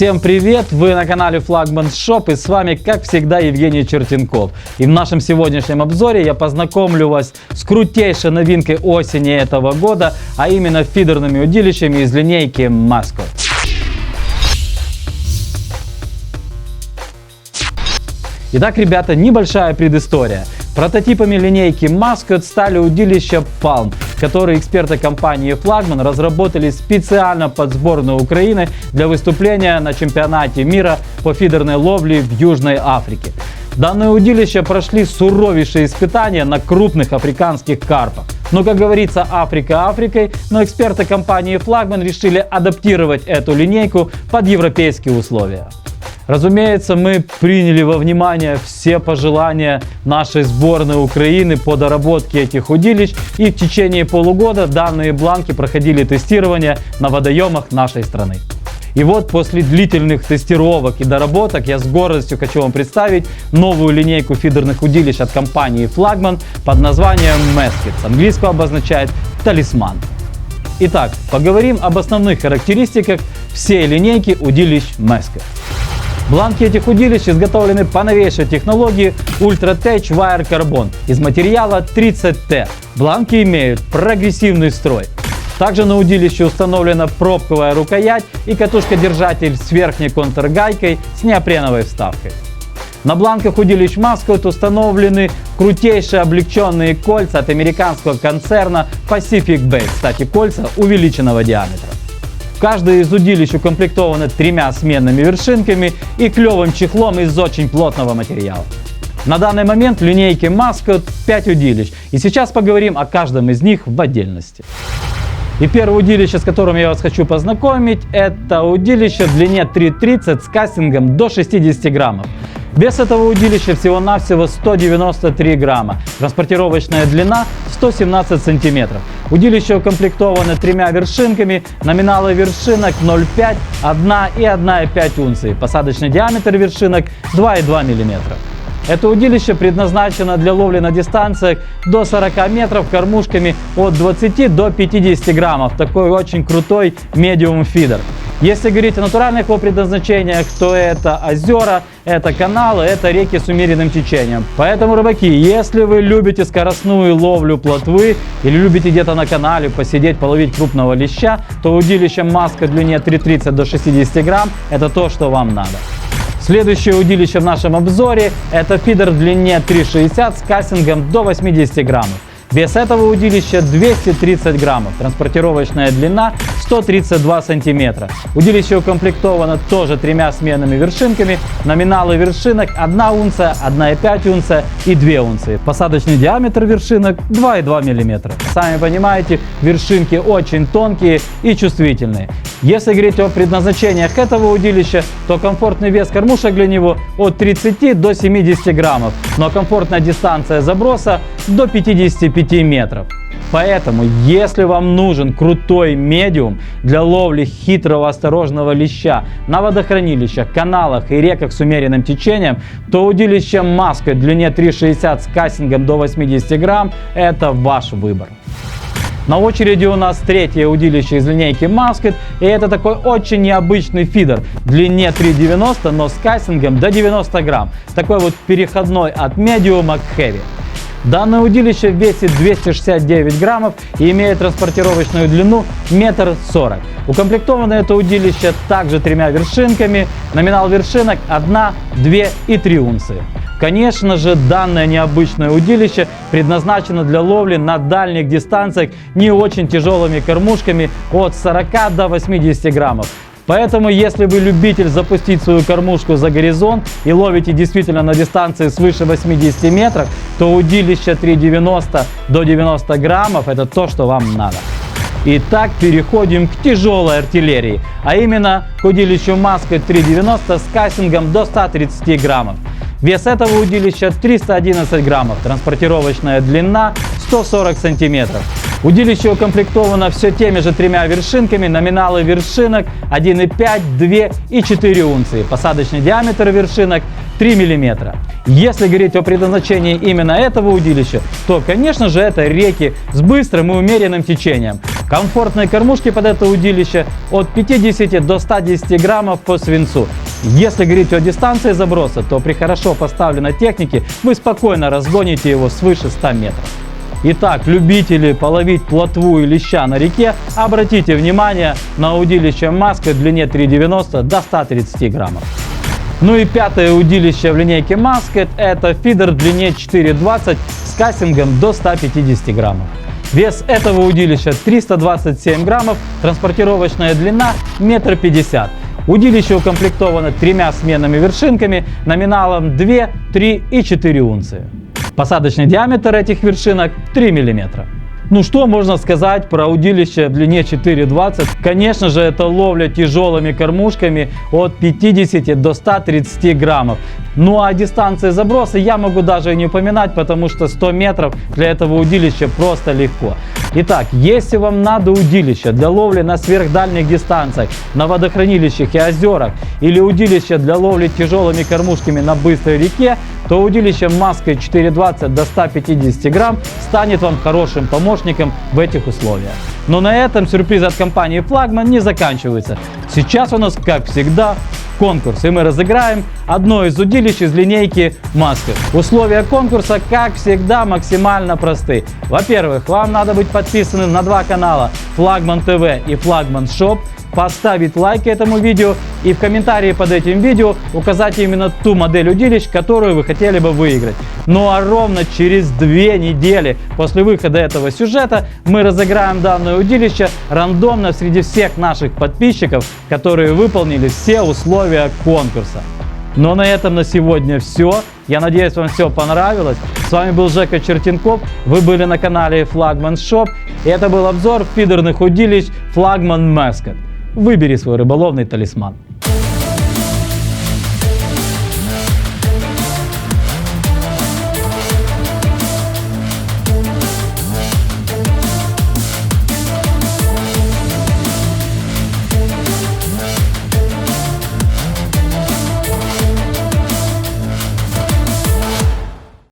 Всем привет! Вы на канале Flagman Shop, и с вами, как всегда, Евгений Чертенков. И в нашем сегодняшнем обзоре я познакомлю вас с крутейшей новинкой осени этого года, а именно фидерными удилищами из линейки Mascot. Итак, ребята, небольшая предыстория. Прототипами линейки Mascot стали удилища Palm, которые эксперты компании Flagman разработали специально под сборную Украины для выступления на чемпионате мира по фидерной ловле в Южной Африке. Данные удилища прошли суровейшие испытания на крупных африканских карпах. Но, как говорится, Африка Африкой, но эксперты компании Flagman решили адаптировать эту линейку под европейские условия. Разумеется, мы приняли во внимание все пожелания нашей сборной Украины по доработке этих удилищ, и в течение полугода данные бланки проходили тестирование на водоемах нашей страны. И вот после длительных тестировок и доработок я с гордостью хочу вам представить новую линейку фидерных удилищ от компании Flagman под названием Mascot. С английского обозначает талисман. Итак, поговорим об основных характеристиках всей линейки удилищ Mascot. Бланки этих удилищ изготовлены по новейшей технологии Ultra-Tech Wire Carbon из материала 30T. Бланки имеют прогрессивный строй. Также на удилище установлена пробковая рукоять и катушка-держатель с верхней контргайкой с неопреновой вставкой. На бланках удилищ Mascot установлены крутейшие облегченные кольца от американского концерна Pacific Bait. Кстати, кольца увеличенного диаметра. Каждое из удилищ укомплектовано 3 сменными вершинками и клевым чехлом из очень плотного материала. На данный момент в линейке Mascot 5 удилищ, и сейчас поговорим о каждом из них в отдельности. И первое удилище, с которым я вас хочу познакомить, это удилище в длине 3,30 с кастингом до 60 граммов. Вес этого удилища всего-навсего 193 грамма. Транспортировочная длина 117 сантиметров. Удилище укомплектовано 3 вершинками, номиналы вершинок 0,5, 1 и 1,5 унции. Посадочный диаметр вершинок 2,2 мм. Это удилище предназначено для ловли на дистанциях до 40 метров кормушками от 20 до 50 граммов. Такой очень крутой медиум фидер. Если говорить о натуральных его предназначениях, то это озера, это каналы, это реки с умеренным течением. Поэтому, рыбаки, если вы любите скоростную ловлю плотвы или любите где-то на канале посидеть, половить крупного леща, то удилище Mascot в длине 3,30 до 60 грамм – это то, что вам надо. Следующее удилище в нашем обзоре – это фидер в длине 3,60 с кастингом до 80 граммов. Вес этого удилища 230 граммов, транспортировочная длина 132 сантиметра. Удилище укомплектовано тоже 3 сменными вершинками, номиналы вершинок 1 унция, 1,5 унция и 2 унции. Посадочный диаметр вершинок 2,2 мм. Сами понимаете, вершинки очень тонкие и чувствительные. Если говорить о предназначениях этого удилища, то комфортный вес кормушек для него от 30 до 70 граммов, но комфортная дистанция заброса до 55 метров. Поэтому, если вам нужен крутой медиум для ловли хитрого осторожного леща на водохранилищах, каналах и реках с умеренным течением, то удилище Mascot в длине 3,60 с кастингом до 80 грамм – это ваш выбор. На очереди у нас третье удилище из линейки Mascot, и это такой очень необычный фидер в длине 3,90, но с кастингом до 90 грамм. Такой вот переходной от медиума к heavy. Данное удилище весит 269 граммов и имеет транспортировочную длину 1,40 м. Укомплектовано это удилище также 3 вершинками, номинал вершинок 1, 2 и 3 унции. Конечно же, данное необычное удилище предназначено для ловли на дальних дистанциях не очень тяжелыми кормушками от 40 до 80 граммов. Поэтому, если вы любитель запустить свою кормушку за горизонт и ловите действительно на дистанции свыше 80 метров, то удилище 3,90 до 90 граммов – это то, что вам надо. Итак, переходим к тяжелой артиллерии, а именно к удилищу Mascot 3,90 с кастингом до 130 граммов. Вес этого удилища 311 граммов, транспортировочная длина 140 сантиметров. Удилище укомплектовано все теми же 3 вершинками, номиналы вершинок 1,5, 2 и 4 унции. Посадочный диаметр вершинок 3 мм. Если говорить о предназначении именно этого удилища, то, конечно же, это реки с быстрым и умеренным течением. Комфортные кормушки под это удилище от 50 до 110 граммов по свинцу. Если говорить о дистанции заброса, то при хорошо поставленной технике вы спокойно разгоните его свыше 100 метров. Итак, любители половить плотву и леща на реке, обратите внимание на удилище Musket в длине 3,90 до 130 граммов. Ну и пятое удилище в линейке Musket – это фидер в длине 4,20 с кастингом до 150 граммов. Вес этого удилища 327 граммов, транспортировочная длина 1,50 м. Удилище укомплектовано 3 сменными вершинками номиналом 2, 3 и 4 унции. Посадочный диаметр этих вершинок 3 мм. Ну что можно сказать про удилище в длине 4,20? Конечно же, это ловля тяжелыми кормушками от 50 до 130 граммов. Ну а дистанции заброса я могу даже и не упоминать, потому что 100 метров для этого удилища просто легко. Итак, если вам надо удилище для ловли на сверхдальних дистанциях, на водохранилищах и озерах, или удилище для ловли тяжелыми кормушками на быстрой реке, то удилище Musket 4,20 до 150 грамм станет вам хорошим помощником в этих условиях. Но на этом сюрпризы от компании Флагман не заканчиваются. Сейчас у нас, как всегда, конкурс, и мы разыграем одно из удилищ из линейки Musket. Условия конкурса, как всегда, максимально просты. Во-первых, вам надо быть подписанным на два канала Флагман ТВ и Флагман Шоп, поставить лайк этому видео и в комментарии под этим видео указать именно ту модель удилищ, которую вы хотели бы выиграть. Ну а ровно через 2 недели после выхода этого сюжета мы разыграем данное удилище рандомно среди всех наших подписчиков, которые выполнили все условия конкурса. Но на этом на сегодня все. Я надеюсь, вам все понравилось. С вами был Жека Чертенков. Вы были на канале Флагман Шоп. И это был обзор фидерных удилищ Флагман Musket. Выбери свой рыболовный талисман.